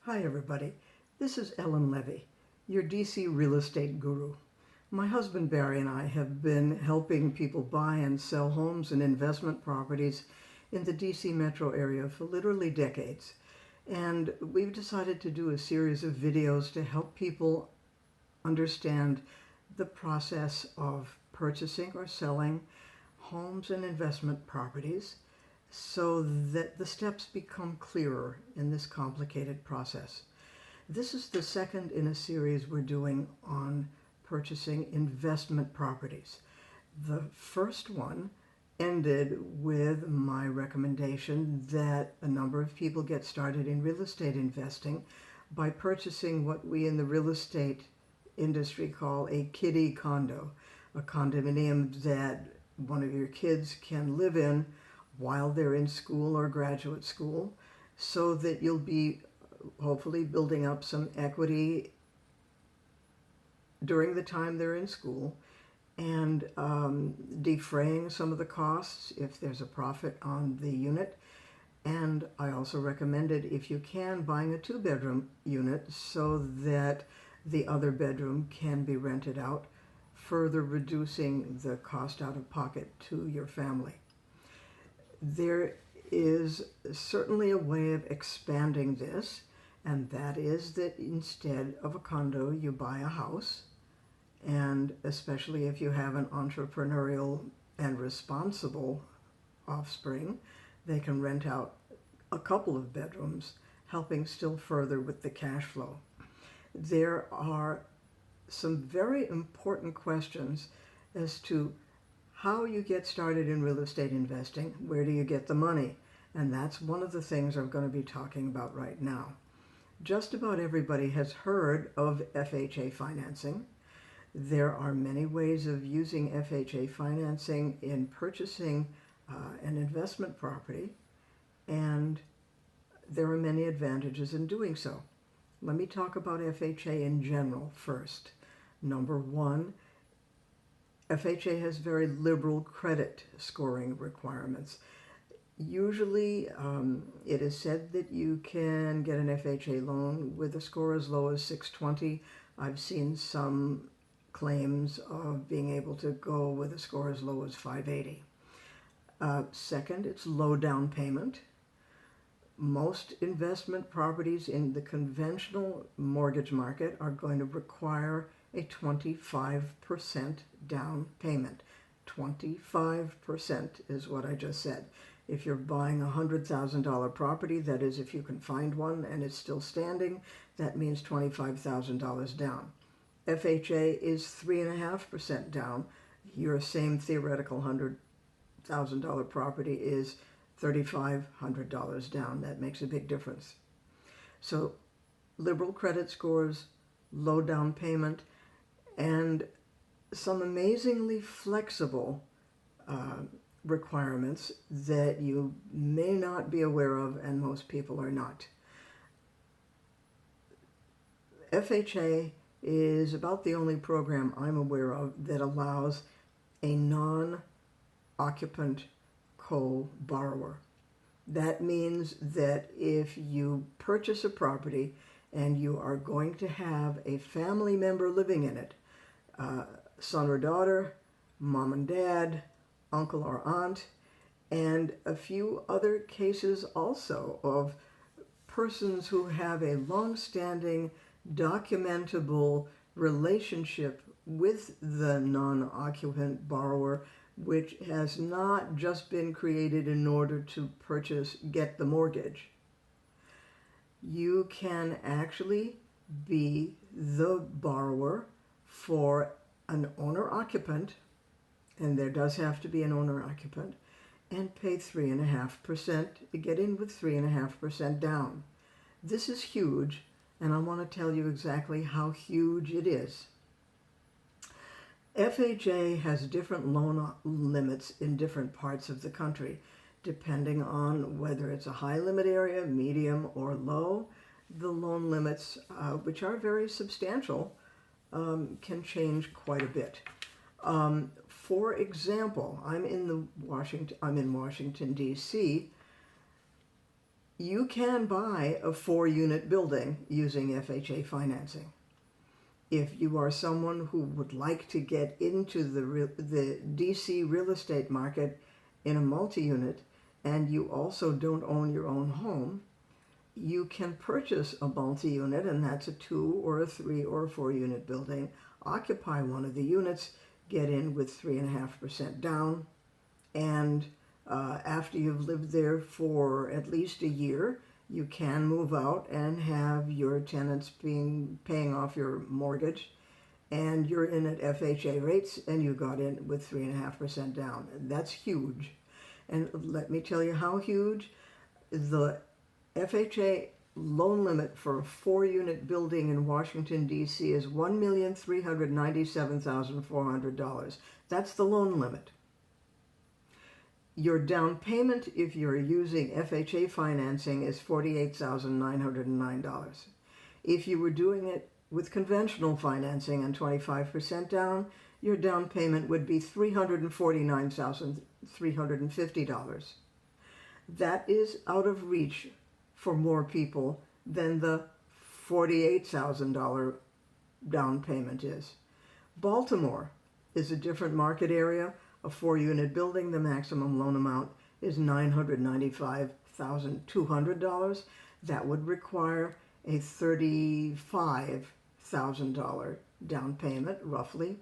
Hi everybody, this is Ellen Levy, your DC real estate guru. My husband Barry and I have been helping people buy and sell homes and investment properties in the DC metro area for literally decades. And we've decided to do a series of videos to help people understand the process of purchasing or selling homes and investment properties so that the steps become clearer in this complicated process. This is the second in a series we're doing on purchasing investment properties. The first one ended with my recommendation that a number of people get started in real estate investing by purchasing what we in the real estate industry call a kiddie condo, a condominium that one of your kids can live in while they're in school or graduate school, so that you'll be hopefully building up some equity during the time they're in school and defraying some of the costs if there's a profit on the unit. And I also recommended, if you can, buying a two-bedroom unit so that the other bedroom can be rented out, further reducing the cost out of pocket to your family. There is certainly a way of expanding this, and that is that instead of a condo, you buy a house, and especially if you have an entrepreneurial and responsible offspring, they can rent out a couple of bedrooms, helping still further with the cash flow. There are some very important questions as to how you get started in real estate investing. Where do you get the money? And that's one of the things I'm going to be talking about right now. Just about everybody has heard of FHA financing. There are many ways of using FHA financing in purchasing an investment property, and there are many advantages in doing so. Let me talk about FHA in general first. Number one, FHA has very liberal credit scoring requirements. Usually, it is said that you can get an FHA loan with a score as low as 620. I've seen some claims of being able to go with a score as low as 580. Second, it's low down payment. Most investment properties in the conventional mortgage market are going to require a 25% down payment. 25% is what I just said. If you're buying a $100,000 property, that is, if you can find one and it's still standing, that means $25,000 down. FHA is 3.5% down. Your same theoretical $100,000 property is $3,500 down. That makes a big difference. So liberal credit scores, low down payment, and some amazingly flexible requirements that you may not be aware of, and most people are not. FHA is about the only program I'm aware of that allows a non-occupant co-borrower. That means that if you purchase a property and you are going to have a family member living in it, son or daughter, mom and dad, uncle or aunt, and a few other cases also of persons who have a long-standing documentable relationship with the non-occupant borrower, which has not just been created in order to get the mortgage. You can actually be the borrower for an owner-occupant, and there does have to be an owner-occupant, and pay 3.5%, get in with 3.5% down. This is huge, and I want to tell you exactly how huge it is. FHA has different loan limits in different parts of the country, depending on whether it's a high limit area, medium, or low. The loan limits, which are very substantial, can change quite a bit. For example, I'm in Washington, D.C., You can buy a 4-unit building using FHA financing. If you are someone who would like to get into the DC real estate market in a multi-unit, and you also don't own your own home, you can purchase a multi-unit, and that's a 2 or a 3 or a 4-unit building, occupy one of the units, get in with 3.5% down, and after you've lived there for at least a year, you can move out and have your tenants paying off your mortgage, and you're in at FHA rates, and you got in with 3.5% down. That's huge. And let me tell you how huge. The FHA loan limit for a 4-unit building in Washington, D.C. is $1,397,400. That's the loan limit. Your down payment, if you're using FHA financing, is $48,909. If you were doing it with conventional financing and 25% down, your down payment would be $349,350. That is out of reach for more people than the $48,000 down payment is. Baltimore is a different market area. A 4-unit building, the maximum loan amount is $995,200. That would require a $35,000 down payment, roughly.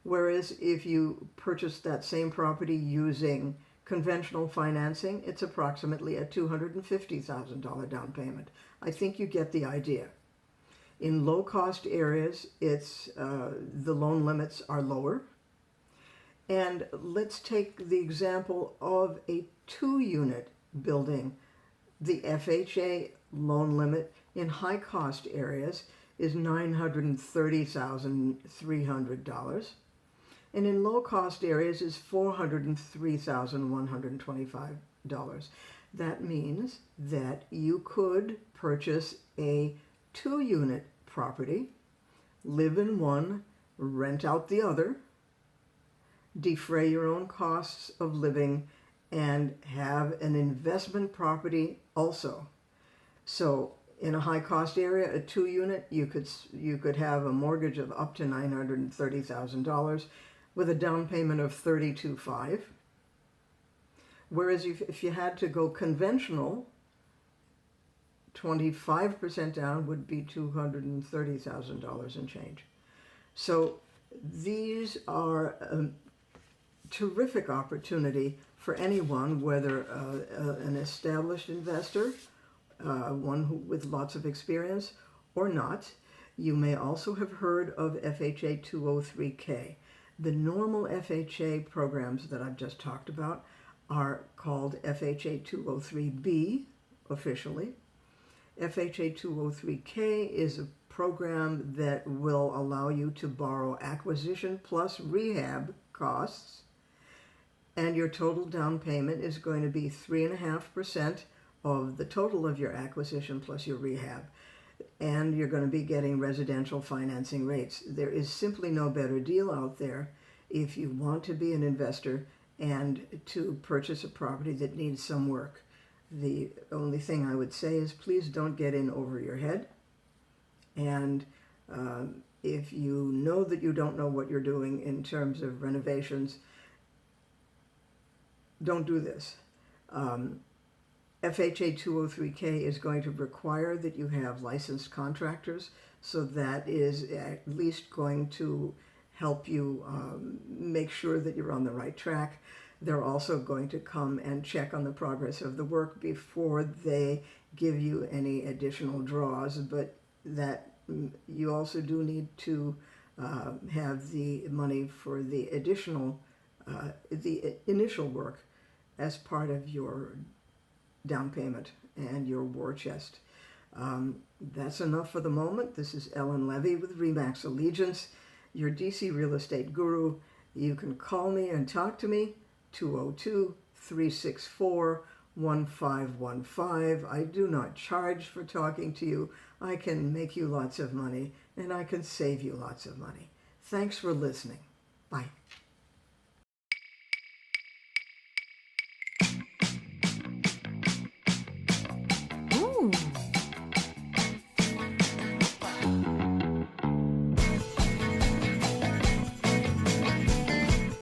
Whereas if you purchase that same property using conventional financing, it's approximately a $250,000 down payment. I think you get the idea. In low-cost areas, the loan limits are lower. And let's take the example of a 2-unit building. The FHA loan limit in high-cost areas is $930,300. And in low-cost areas is $403,125. That means that you could purchase a 2-unit property, live in one, rent out the other, defray your own costs of living, and have an investment property also. So in a high-cost area, a 2-unit, you could have a mortgage of up to $930,000 with a down payment of $32,500. Whereas if you had to go conventional, 25% down would be $230,000 and change. So these are terrific opportunity for anyone, whether an established investor, one with lots of experience, or not. You may also have heard of FHA 203K. The normal FHA programs that I've just talked about are called FHA 203B officially. FHA 203K is a program that will allow you to borrow acquisition plus rehab costs, and your total down payment is going to be 3.5% of the total of your acquisition plus your rehab. And you're going to be getting residential financing rates. There is simply no better deal out there if you want to be an investor and to purchase a property that needs some work. The only thing I would say is please don't get in over your head. And if you know that you don't know what you're doing in terms of renovations, don't do this. FHA 203K is going to require that you have licensed contractors, so that is at least going to help you make sure that you're on the right track. They're also going to come and check on the progress of the work before they give you any additional draws, but that you also do need to have the money for the initial work as part of your down payment and your war chest. That's enough for the moment. This is Ellen Levy with RE/MAX Allegiance, your DC real estate guru. You can call me and talk to me, 202-364-1515. I do not charge for talking to you. I can make you lots of money, and I can save you lots of money. Thanks for listening. Bye.